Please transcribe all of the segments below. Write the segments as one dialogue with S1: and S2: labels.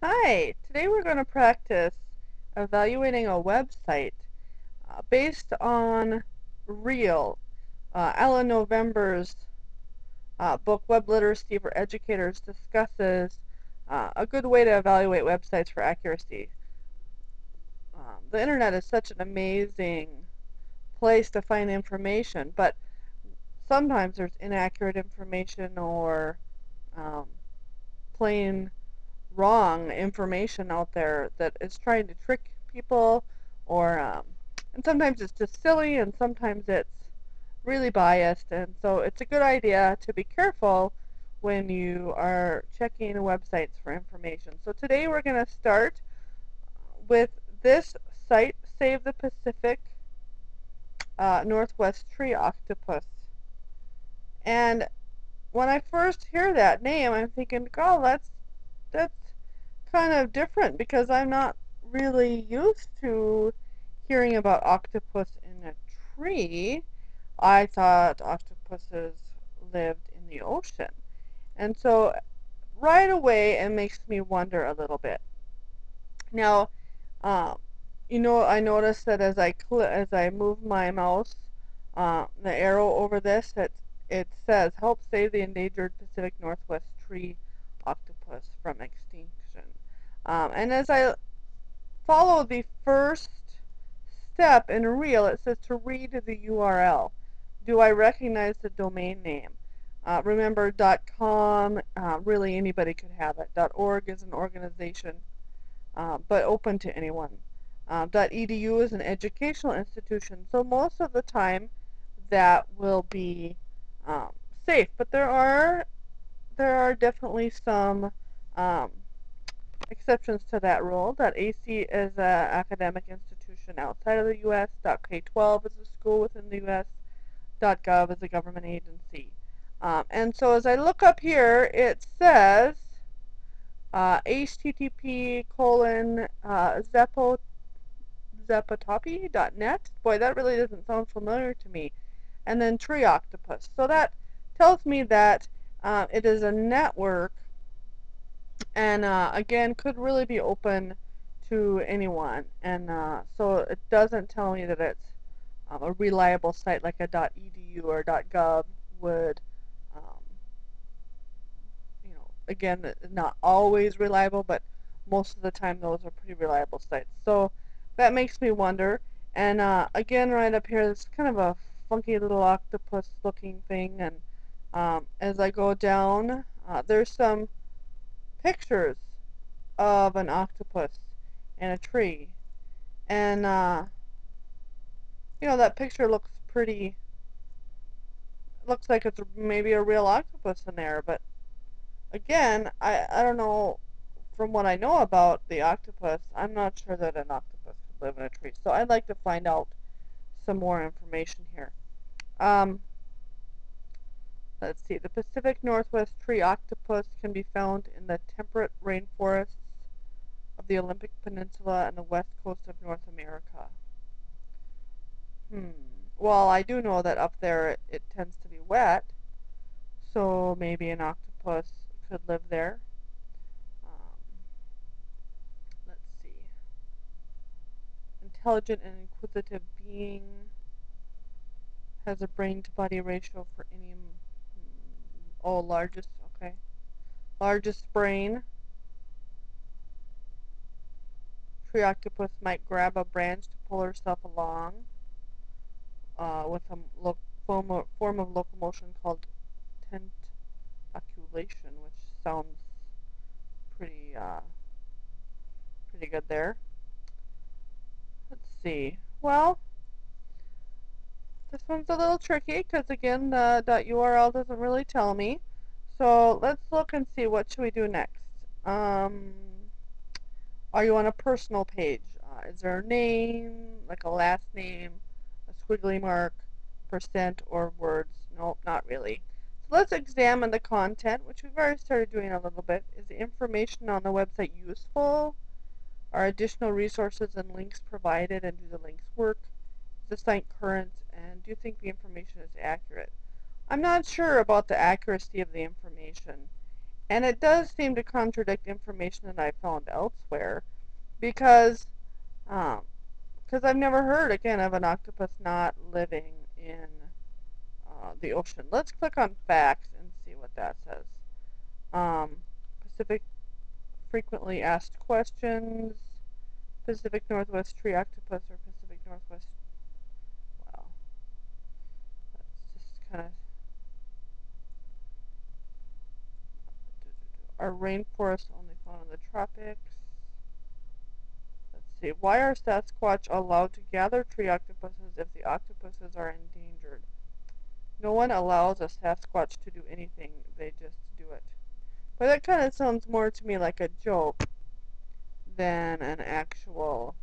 S1: Hi, today we're going to practice evaluating a website based on Real. Alan November's book Web Literacy for Educators discusses a good way to evaluate websites for accuracy. The internet is such an amazing place to find information, but sometimes there's inaccurate information or um, plain wrong information out there that is trying to trick people, or and sometimes it's just silly, and sometimes it's really biased, and so it's a good idea to be careful when you are checking websites for information. So today we're going to start with this site, Save the Pacific Northwest Tree Octopus. And when I first hear that name, I'm thinking, oh, that's kind of different because I'm not really used to hearing about octopus in a tree. I thought octopuses lived in the ocean. And so right away it makes me wonder a little bit. Now, um, I noticed that as I move my mouse, the arrow over this, it says help save the endangered Pacific Northwest tree octopus from extinction. And as I follow the first step in Real, it says to read the URL. Do I recognize the domain name? Remember, .com, really anybody could have it. .org is an organization, but open to anyone. .edu is an educational institution, so most of the time that will be um, safe. But there are definitely some um, exceptions to that rule. .ac is an academic institution outside of the U.S. .k12 is a school within the U.S. .gov is a government agency. And so as I look up here, it says http colon zepotopi.net. Boy, that really doesn't sound familiar to me. And then Tree Octopus. So that tells me that it is a network, and again, could really be open to anyone. And so it doesn't tell me that it's a reliable site like a .edu or .gov would. Um, again, not always reliable, but most of the time those are pretty reliable sites. So that makes me wonder. And again, right up here, it's kind of a funky little octopus-looking thing. And as I go down, there's some pictures of an octopus in a tree. And, that picture looks like it's maybe a real octopus in there. But again, I don't know, from what I know about the octopus, I'm not sure that an octopus could live in a tree. So I'd like to find out some more information here. Um, let's see. The Pacific Northwest tree octopus can be found in the temperate rainforests of the Olympic Peninsula and the west coast of North America. Hmm. Well, I do know that up there it tends to be wet, so maybe an octopus could live there. Um, let's see. Intelligent and inquisitive being, has a brain to body ratio for any, oh, largest, okay. Largest brain. Tree octopus might grab a branch to pull herself along with a form of locomotion called tentaculation, which sounds pretty pretty good there. Let's see. Well, this one's a little tricky because again the .url doesn't really tell me. So let's look and see what should we do next. Um, are you on a personal page? Is there a name, like a last name, a squiggly mark, percent, or words? Nope, not really. So let's examine the content, which we've already started doing a little bit. Is the information on the website useful? Are additional resources and links provided, and do the links work? Is the site current, and do you think the information is accurate? I'm not sure about the accuracy of the information. And it does seem to contradict information that I found elsewhere because um, cause I've never heard, again, of an octopus not living in the ocean. Let's click on facts and see what that says. Pacific frequently asked questions, Pacific Northwest tree octopus or Pacific Northwest, well, that's just kind of, are rainforests only found in the tropics? Let's see. Why are Sasquatch allowed to gather tree octopuses if the octopuses are endangered? No one allows a Sasquatch to do anything. They just do it. But that kind of sounds more to me like a joke than an actual,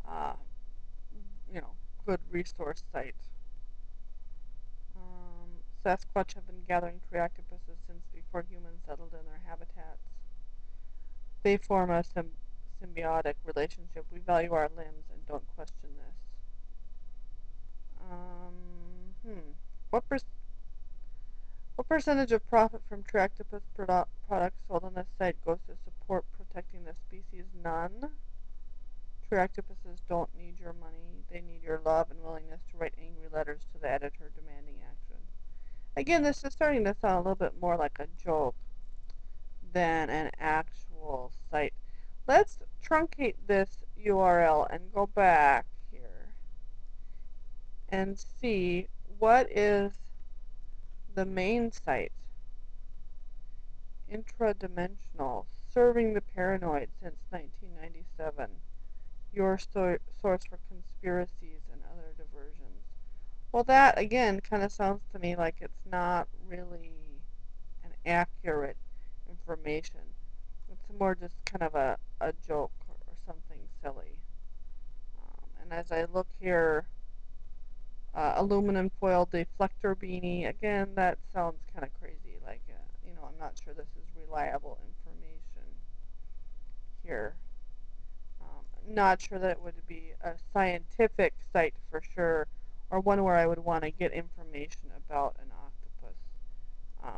S1: uh, you know, good resource site. Sasquatch have been gathering tree octopuses since before humans settled in their habitats. They form a symbiotic relationship. We value our limbs and don't question this. What what percentage of profit from Tree Octopus products sold on this site goes to support protecting the species? None. Tree octopuses don't need your money. They need your love and willingness to write angry letters to the editor demanding action. Again, this is starting to sound a little bit more like a joke than an actual site. Let's truncate this URL and go back here and see what is the main site. Intradimensional, serving the paranoid since 1997. Your source for conspiracies and other diversions. Well, that again kind of sounds to me like it's not really an accurate information. It's more just kind of a joke or something silly. And as I look here, aluminum foil deflector beanie, again, that sounds kind of crazy. Like, I'm not sure this is reliable information here. Not sure that it would be a scientific site for sure, or one where I would want to get information about an octopus.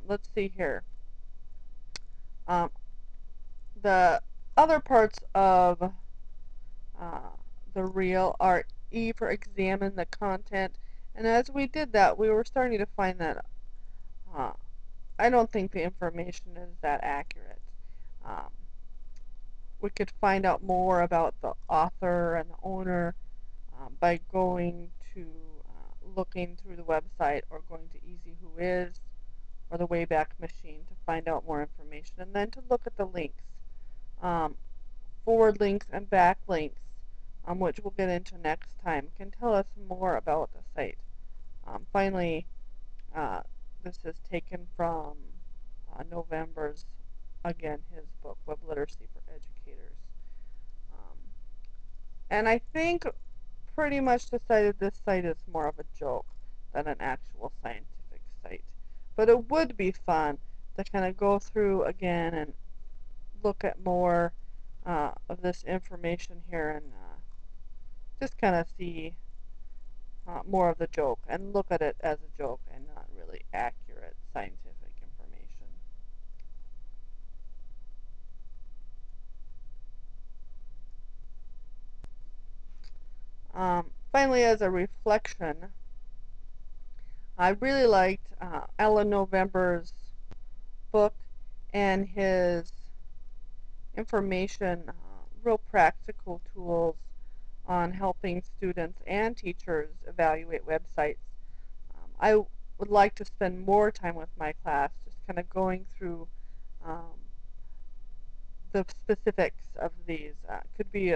S1: Let's see here. Um, the other parts of uh, the reel are E for examine the content, and as we did that, we were starting to find that uh, I don't think the information is that accurate. Um, we could find out more about the author and the owner by going to looking through the website or going to Easy Who Is or the Wayback Machine to find out more information, and then to look at the links, um, forward links and back links, which we'll get into next time, can tell us more about the site. Finally, uh, this is taken from November's, again, his book, Web Literacy for Educators. Um, and I think pretty much decided this site is more of a joke than an actual scientific site. But it would be fun to kind of go through again and look at more of this information here and just kind of see more of the joke and look at it as a joke and not really accurate scientific information. Finally, as a reflection, I really liked Alan November's book and his information, real practical tools on helping students and teachers evaluate websites. I would like to spend more time with my class, just kind of going through um, the specifics of these. Could be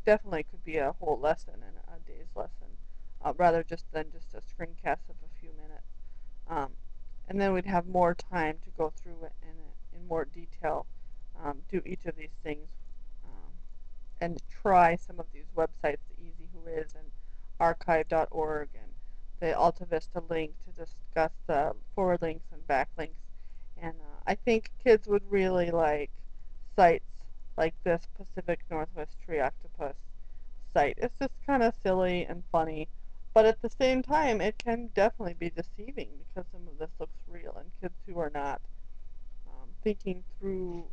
S1: definitely could be a whole lesson in a day's lesson, rather just than just a screencast of a few minutes. Um, and then we'd have more time to go through it in more detail, do each of these things, um, and try some of these websites, the Easy Who Is and archive.org and the Alta Vista link to discuss the forward links and backlinks. And I think kids would really like sites like this Pacific Northwest Tree Octopus site. It's just kind of silly and funny. But at the same time, it can definitely be deceiving because some of this looks real, and kids who are not thinking through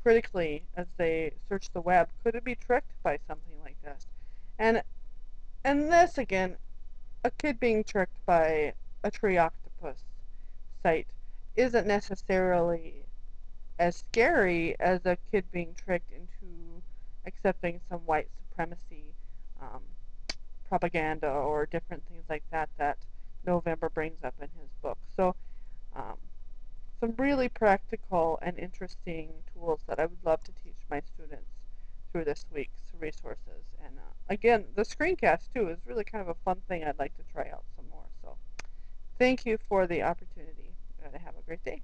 S1: critically as they search the web could be tricked by something like this. And and this again, a kid being tricked by a Tree Octopus site isn't necessarily as scary as a kid being tricked into accepting some white supremacy um, propaganda or different things like that that November brings up in his book. So um, some really practical and interesting tools that I would love to teach my students through this week's resources. And again, the screencast too is really kind of a fun thing I'd like to try out some more. So thank you for the opportunity. Have a great day.